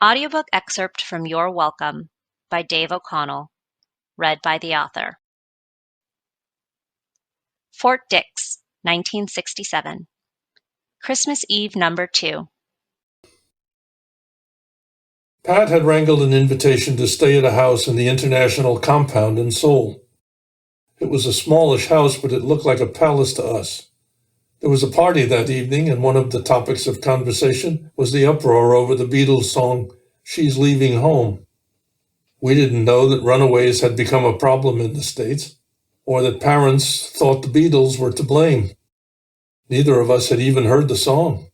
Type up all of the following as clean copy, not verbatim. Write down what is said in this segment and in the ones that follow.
Audiobook excerpt from You're Welcome by Dave O'Connell, read by the author. Fort Dix, 1967. Christmas Eve number 2. Pat had wrangled an invitation to stay at a house in the International Compound in Seoul. It was a smallish house, but it looked like a palace to us. There was a party that evening, and one of the topics of conversation was the uproar over the Beatles song, She's Leaving Home. We didn't know that runaways had become a problem in the States, or that parents thought the Beatles were to blame. Neither of us had even heard the song.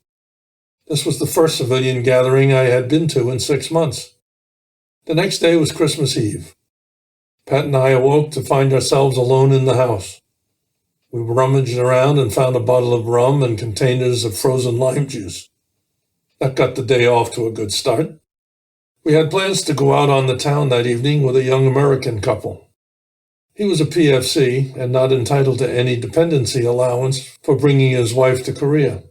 This was the first civilian gathering I had been to in 6 months. The next day was Christmas Eve. Pat and I awoke to find ourselves alone in the house. We rummaged around and found a bottle of rum and containers of frozen lime juice. That got the day off to a good start. We had plans to go out on the town that evening with a young American couple. He was a PFC and not entitled to any dependency allowance for bringing his wife to Korea.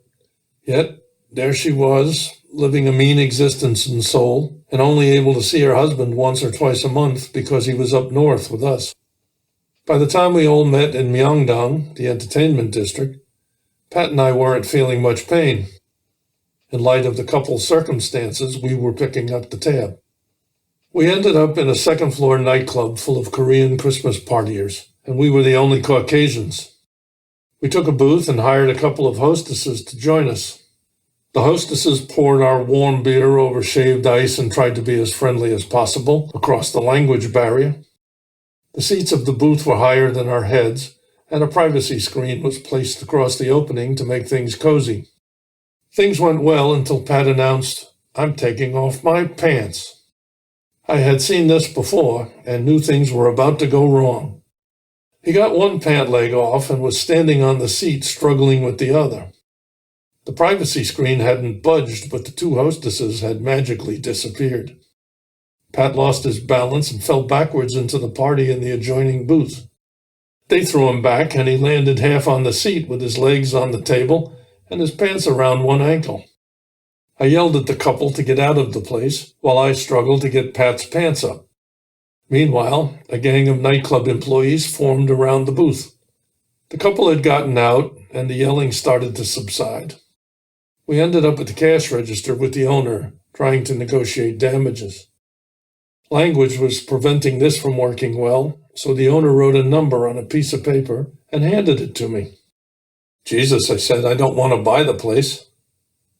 Yet, there she was, living a mean existence in Seoul, and only able to see her husband once or twice a month because he was up north with us. By the time we all met in Myeong-dong, the entertainment district, Pat and I weren't feeling much pain. In light of the couple's circumstances, we were picking up the tab. We ended up in a second-floor nightclub full of Korean Christmas partiers, and we were the only Caucasians. We took a booth and hired a couple of hostesses to join us. The hostesses poured our warm beer over shaved ice and tried to be as friendly as possible across the language barrier. The seats of the booth were higher than our heads, and a privacy screen was placed across the opening to make things cozy. Things went well until Pat announced, "I'm taking off my pants." I had seen this before and knew things were about to go wrong. He got one pant leg off and was standing on the seat struggling with the other. The privacy screen hadn't budged, but the two hostesses had magically disappeared. Pat lost his balance and fell backwards into the party in the adjoining booth. They threw him back, and he landed half on the seat with his legs on the table and his pants around one ankle. I yelled at the couple to get out of the place while I struggled to get Pat's pants up. Meanwhile, a gang of nightclub employees formed around the booth. The couple had gotten out, and the yelling started to subside. We ended up at the cash register with the owner, trying to negotiate damages. Language was preventing this from working well, so the owner wrote a number on a piece of paper and handed it to me. "Jesus," I said, "I don't want to buy the place.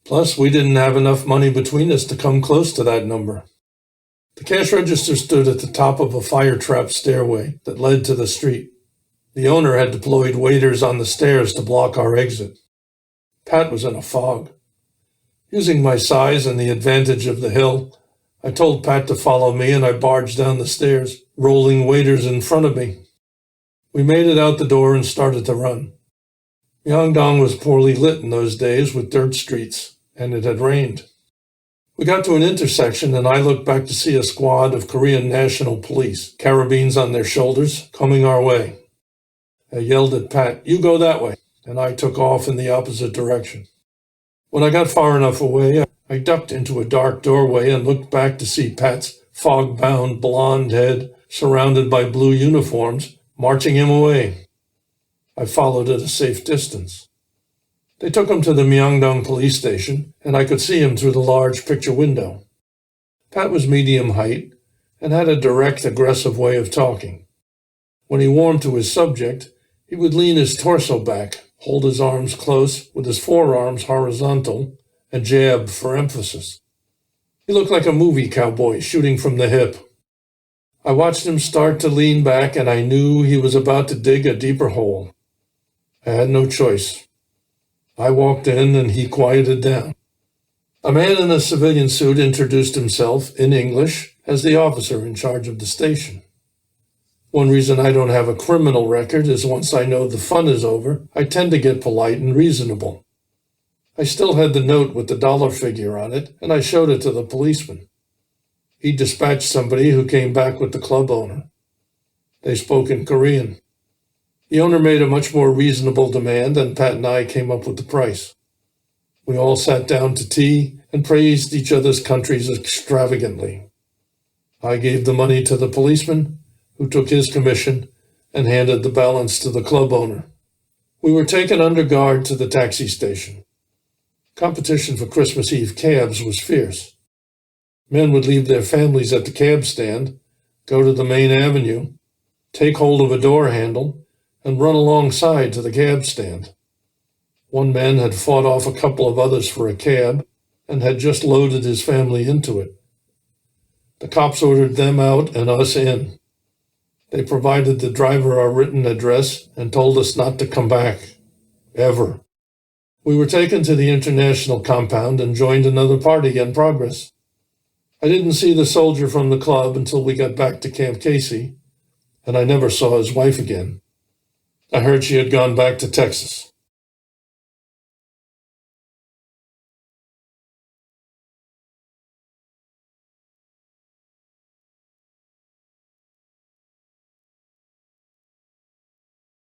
Plus, we didn't have enough money between us to come close to that number." The cash register stood at the top of a fire-trap stairway that led to the street. The owner had deployed waiters on the stairs to block our exit. Pat was in a fog. Using my size and the advantage of the hill, I told Pat to follow me, and I barged down the stairs, rolling waiters in front of me. We made it out the door and started to run. Myeong-dong was poorly lit in those days with dirt streets, and it had rained. We got to an intersection, and I looked back to see a squad of Korean National Police, carabines on their shoulders, coming our way. I yelled at Pat, "You go that way," and I took off in the opposite direction. When I got far enough away, I ducked into a dark doorway and looked back to see Pat's fog-bound blonde head surrounded by blue uniforms, marching him away. I followed at a safe distance. They took him to the Myeong-dong police station, and I could see him through the large picture window. Pat was medium height and had a direct, aggressive way of talking. When he warmed to his subject, he would lean his torso back, hold his arms close with his forearms horizontal, and jab for emphasis. He looked like a movie cowboy shooting from the hip. I watched him start to lean back, and I knew he was about to dig a deeper hole. I had no choice. I walked in, and he quieted down. A man in a civilian suit introduced himself, in English, as the officer in charge of the station. One reason I don't have a criminal record is once I know the fun is over, I tend to get polite and reasonable. I still had the note with the dollar figure on it, and I showed it to the policeman. He dispatched somebody who came back with the club owner. They spoke in Korean. The owner made a much more reasonable demand, and Pat and I came up with the price. We all sat down to tea and praised each other's countries extravagantly. I gave the money to the policeman, who took his commission and handed the balance to the club owner. We were taken under guard to the taxi station. Competition for Christmas Eve cabs was fierce. Men would leave their families at the cab stand, go to the main avenue, take hold of a door handle, and run alongside to the cab stand. One man had fought off a couple of others for a cab and had just loaded his family into it. The cops ordered them out and us in. They provided the driver our written address and told us not to come back. Ever. We were taken to the international compound and joined another party in progress. I didn't see the soldier from the club until we got back to Camp Casey, and I never saw his wife again. I heard she had gone back to Texas.